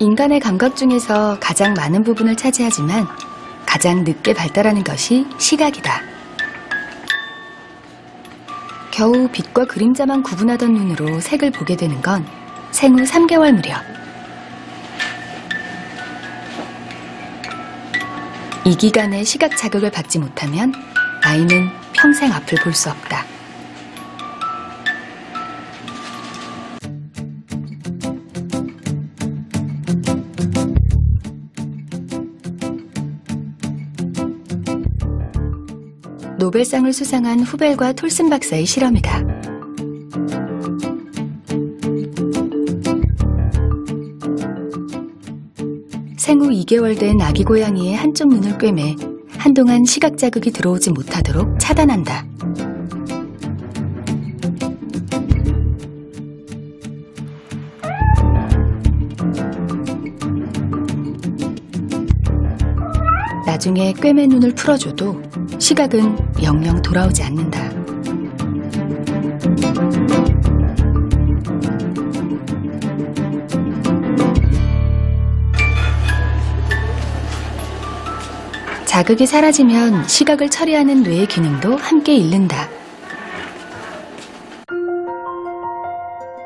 인간의 감각 중에서 가장 많은 부분을 차지하지만 가장 늦게 발달하는 것이 시각이다. 겨우 빛과 그림자만 구분하던 눈으로 색을 보게 되는 건 생후 3개월 무렵. 이 기간에 시각 자극을 받지 못하면 아이는 평생 앞을 볼 수 없다. 노벨상을 수상한 후벨과 톨슨 박사의 실험이다. 생후 2개월 된 아기 고양이의 한쪽 눈을 꿰매 한동안 시각 자극이 들어오지 못하도록 차단한다. 나중에 꿰맨 눈을 풀어줘도 시각은 영영 돌아오지 않는다. 자극이 사라지면 시각을 처리하는 뇌의 기능도 함께 잃는다.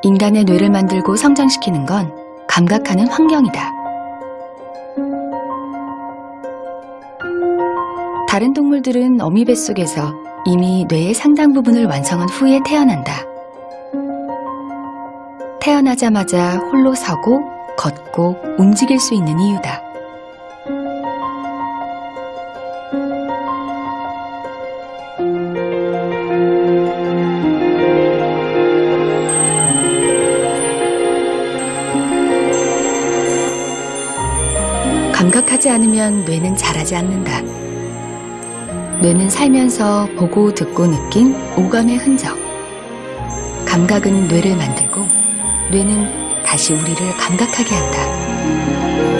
인간의 뇌를 만들고 성장시키는 건 감각하는 환경이다. 다른 동물들은 어미 뱃속에서 이미 뇌의 상당 부분을 완성한 후에 태어난다. 태어나자마자 홀로 서고, 걷고, 움직일 수 있는 이유다. 감각하지 않으면 뇌는 자라지 않는다. 뇌는 살면서 보고 듣고 느낀 오감의 흔적. 감각은 뇌를 만들고 뇌는 다시 우리를 감각하게 한다.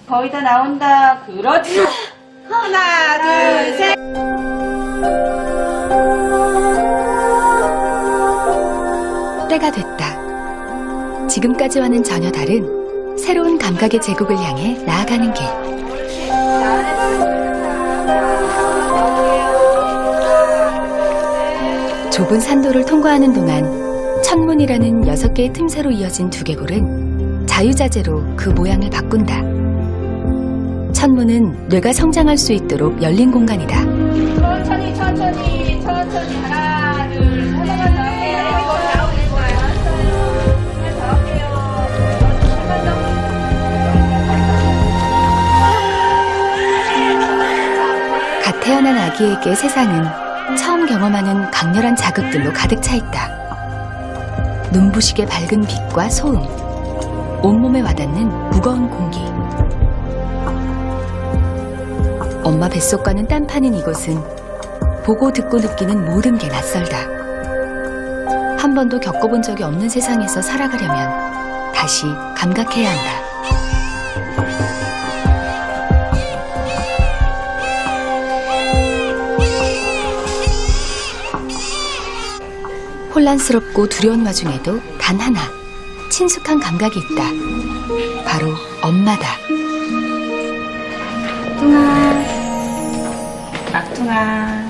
거의 다 나온다. 그렇지. 하나, 둘, 셋. 때가 됐다. 지금까지와는 전혀 다른 새로운 감각의 제국을 향해 나아가는 길. 좁은 산도를 통과하는 동안 천문이라는 6개의 틈새로 이어진 두개골은 자유자재로 그 모양을 바꾼다. 천문은 뇌가 성장할 수 있도록 열린 공간이다. 천천히, 천천히, 천천히. 하나, 둘, 하나만 더 할게요. 나오는 거예요. 하나 더 할게요. 갓 태어난 아기에게 세상은 처음 경험하는 강렬한 자극들로 가득 차 있다. 눈부시게 밝은 빛과 소음, 온몸에 와닿는 무거운 공기. 엄마 뱃속과는 딴판인 이곳은 보고 듣고 느끼는 모든 게 낯설다. 한 번도 겪어본 적이 없는 세상에서 살아가려면 다시 감각해야 한다. 혼란스럽고 두려운 와중에도 단 하나, 친숙한 감각이 있다. 바로 엄마다. 악둥아,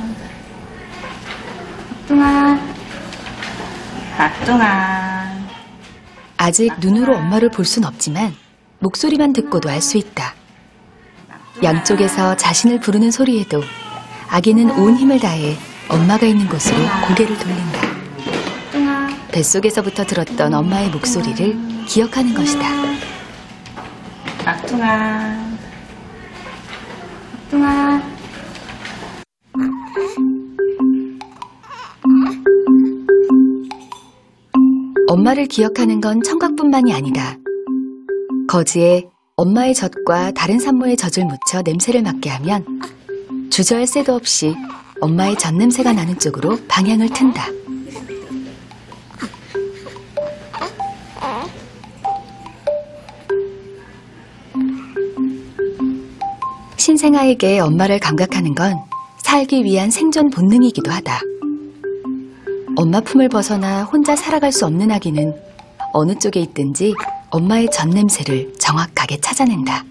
악둥아, 악둥아. 아직 눈으로 엄마를 볼 순 없지만 목소리만 듣고도 알 수 있다. 양쪽에서 자신을 부르는 소리에도 아기는 온 힘을 다해 엄마가 있는 곳으로 고개를 돌린다. 뱃속에서부터 들었던 엄마의 목소리를 기억하는 것이다. 악둥아, 악둥아. 엄마를 기억하는 건 청각뿐만이 아니다. 거즈에 엄마의 젖과 다른 산모의 젖을 묻혀 냄새를 맡게 하면 주저할 새도 없이 엄마의 젖 냄새가 나는 쪽으로 방향을 튼다. 신생아에게 엄마를 감각하는 건 살기 위한 생존 본능이기도 하다. 엄마 품을 벗어나 혼자 살아갈 수 없는 아기는 어느 쪽에 있든지 엄마의 젖 냄새를 정확하게 찾아낸다.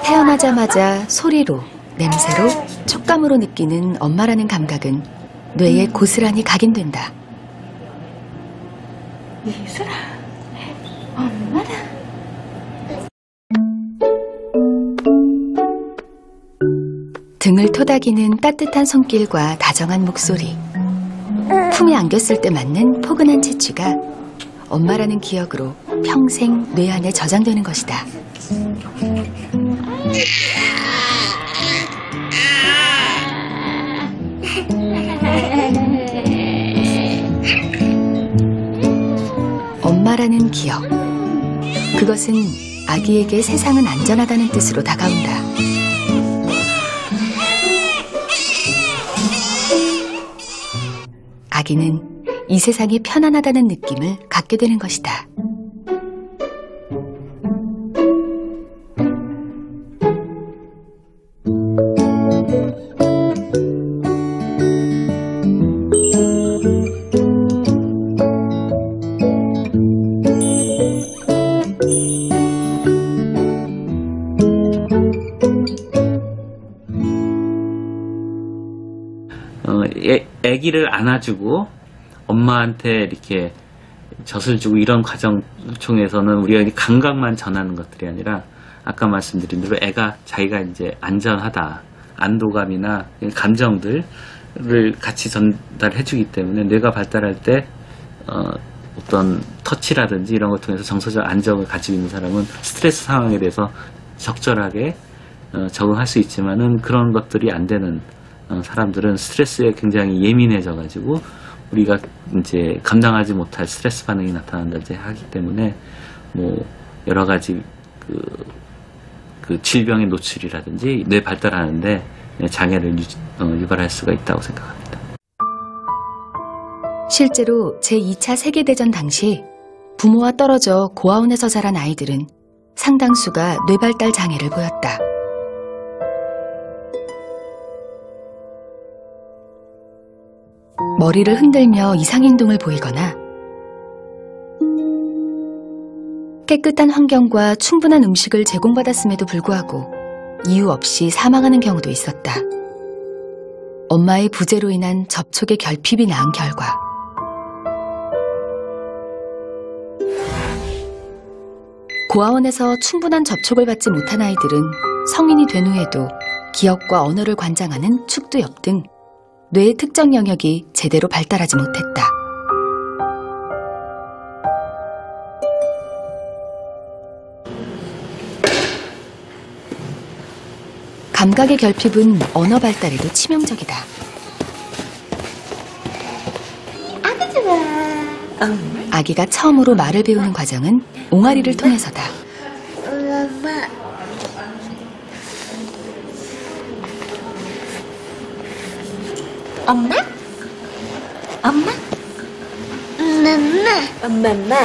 태어나자마자 소리로, 냄새로, 촉감으로 느끼는 엄마라는 감각은 뇌에 고스란히 각인된다. 예술아, 엄마다. 등을 토닥이는 따뜻한 손길과 다정한 목소리, 품에 안겼을 때 맞는 포근한 채취가 엄마라는 기억으로 평생 뇌 안에 저장되는 것이다. 엄마라는 기억. 그것은 아기에게 세상은 안전하다는 뜻으로 다가온다. 아기는 이 세상이 편안하다는 느낌을 갖게 되는 것이다. 아기를 안아주고 엄마한테 이렇게 젖을 주고 이런 과정 통해서는 우리가 감각만 전하는 것들이 아니라 아까 말씀드린 대로 애가 자기가 이제 안전하다, 안도감이나 감정들을 같이 전달해 주기 때문에 뇌가 발달할 때 어떤 터치라든지 이런 걸 통해서 정서적 안정을 가지고 있는 사람은 스트레스 상황에 대해서 적절하게 적응할 수 있지만은 그런 것들이 안 되는 사람들은 스트레스에 굉장히 예민해져 가지고 우리가 이제 감당하지 못할 스트레스 반응이 나타난다든지 하기 때문에 뭐 여러 가지 그 질병의 노출이라든지 뇌 발달하는데 장애를 유발할 수가 있다고 생각합니다. 실제로 제2차 세계대전 당시 부모와 떨어져 고아원에서 자란 아이들은 상당수가 뇌발달 장애를 보였다. 머리를 흔들며 이상행동을 보이거나 깨끗한 환경과 충분한 음식을 제공받았음에도 불구하고 이유 없이 사망하는 경우도 있었다. 엄마의 부재로 인한 접촉의 결핍이 낳은 결과. 고아원에서 충분한 접촉을 받지 못한 아이들은 성인이 된 후에도 기억과 언어를 관장하는 축두엽 등 뇌의 특정 영역이 제대로 발달하지 못했다. 감각의 결핍은 언어 발달에도 치명적이다. 아기 좋아. 아기가 처음으로 말을 배우는 과정은 옹알이를 통해서다. 엄마? 엄마? 엄마?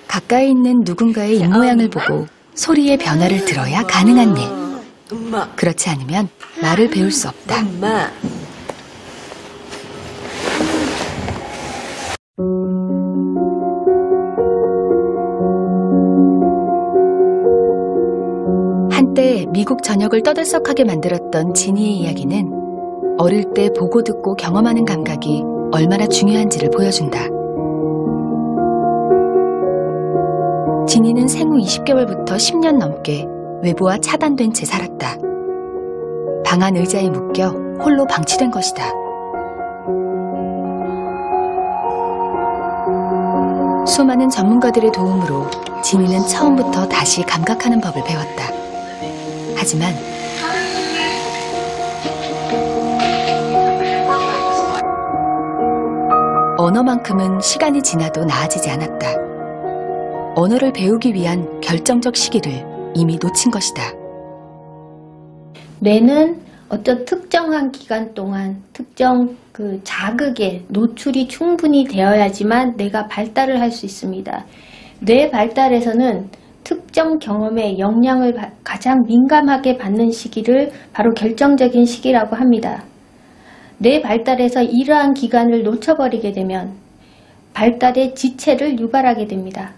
가까이 있는 누군가의 입모양을 보고 소리의 변화를 들어야 가능한 일. 그렇지 않으면 말을 배울 수 없다. 한때 미국 전역을 떠들썩하게 만들었던 지니의 이야기는 어릴 때 보고 듣고 경험하는 감각이 얼마나 중요한지를 보여준다. 지니는 생후 20개월부터 10년 넘게 외부와 차단된 채 살았다. 방 안 의자에 묶여 홀로 방치된 것이다. 수많은 전문가들의 도움으로 지니는 처음부터 다시 감각하는 법을 배웠다. 하지만 언어만큼은 시간이 지나도 나아지지 않았다. 언어를 배우기 위한 결정적 시기를 이미 놓친 것이다. 뇌는 어떤 특정한 기간 동안 특정 그 자극에 노출이 충분히 되어야지만 뇌가 발달을 할 수 있습니다. 뇌 발달에서는 특정 경험에 영향을 가장 민감하게 받는 시기를 바로 결정적인 시기라고 합니다. 뇌 발달에서 이러한 기간을 놓쳐버리게 되면 발달의 지체를 유발하게 됩니다.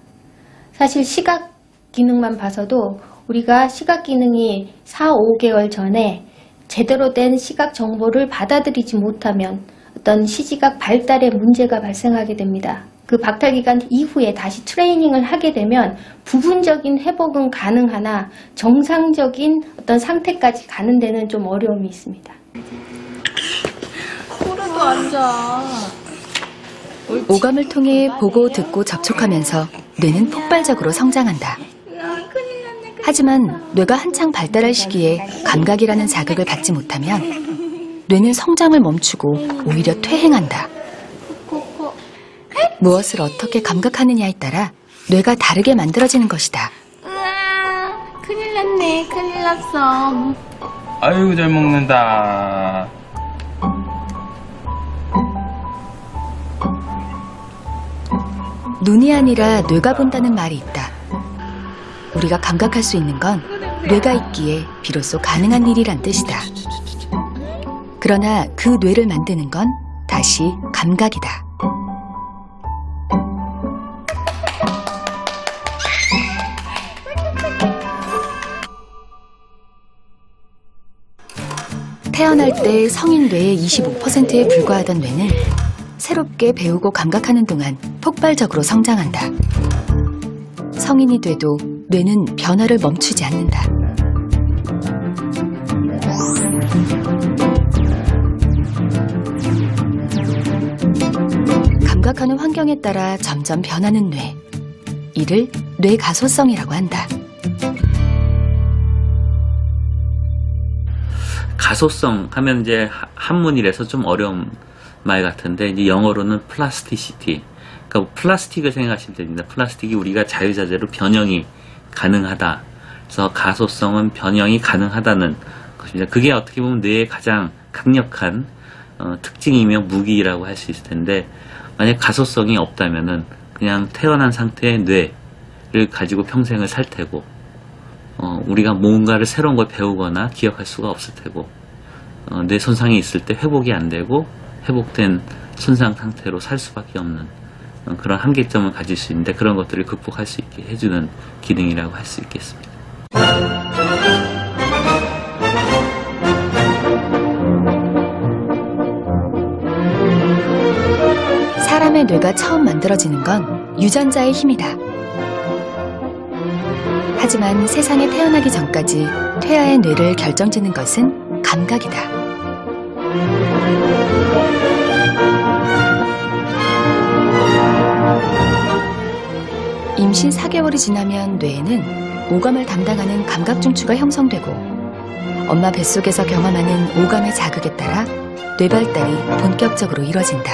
사실 시각 기능만 봐서도 우리가 시각 기능이 4, 5개월 전에 제대로 된 시각 정보를 받아들이지 못하면 어떤 시지각 발달에 문제가 발생하게 됩니다. 그 박탈기간 이후에 다시 트레이닝을 하게 되면 부분적인 회복은 가능하나 정상적인 어떤 상태까지 가는 데는 좀 어려움이 있습니다. 소리도 앉아. 오감을 통해 보고 듣고 접촉하면서 뇌는 폭발적으로 성장한다. 하지만 뇌가 한창 발달할 시기에 감각이라는 자극을 받지 못하면 뇌는 성장을 멈추고 오히려 퇴행한다. 무엇을 어떻게 감각하느냐에 따라 뇌가 다르게 만들어지는 것이다. 으아, 큰일 났네. 큰일 났어. 아이고 잘 먹는다. 눈이 아니라 뇌가 본다는 말이 있다. 우리가 감각할 수 있는 건 뇌가 있기에 비로소 가능한 일이란 뜻이다. 그러나 그 뇌를 만드는 건 다시 감각이다. 태어날 때 성인 뇌의 25%에 불과하던 뇌는 새롭게 배우고 감각하는 동안 폭발적으로 성장한다. 성인이 돼도 뇌는 변화를 멈추지 않는다. 감각하는 환경에 따라 점점 변하는 뇌. 이를 뇌가소성이라고 한다. 가소성 하면 이제 한문이라서 좀 어려운 말 같은데 이제 영어로는 플라스티시티. 그러니까 플라스틱을 생각하시면 됩니다. 플라스틱이 우리가 자유자재로 변형이 가능하다. 그래서 가소성은 변형이 가능하다는 것입니다. 그게 어떻게 보면 뇌의 가장 강력한 특징이며 무기라고 할 수 있을 텐데 만약 가소성이 없다면은 그냥 태어난 상태의 뇌를 가지고 평생을 살 테고 우리가 뭔가를 새로운 걸 배우거나 기억할 수가 없을 테고 뇌 손상이 있을 때 회복이 안 되고 회복된 손상 상태로 살 수밖에 없는 그런 한계점을 가질 수 있는데 그런 것들을 극복할 수 있게 해주는 기능이라고 할 수 있겠습니다. 사람의 뇌가 처음 만들어지는 건 유전자의 힘이다. 하지만 세상에 태어나기 전까지 태아의 뇌를 결정짓는 것은 감각이다. 임신 4개월이 지나면 뇌에는 오감을 담당하는 감각중추가 형성되고 엄마 뱃속에서 경험하는 오감의 자극에 따라 뇌 발달이 본격적으로 이뤄진다.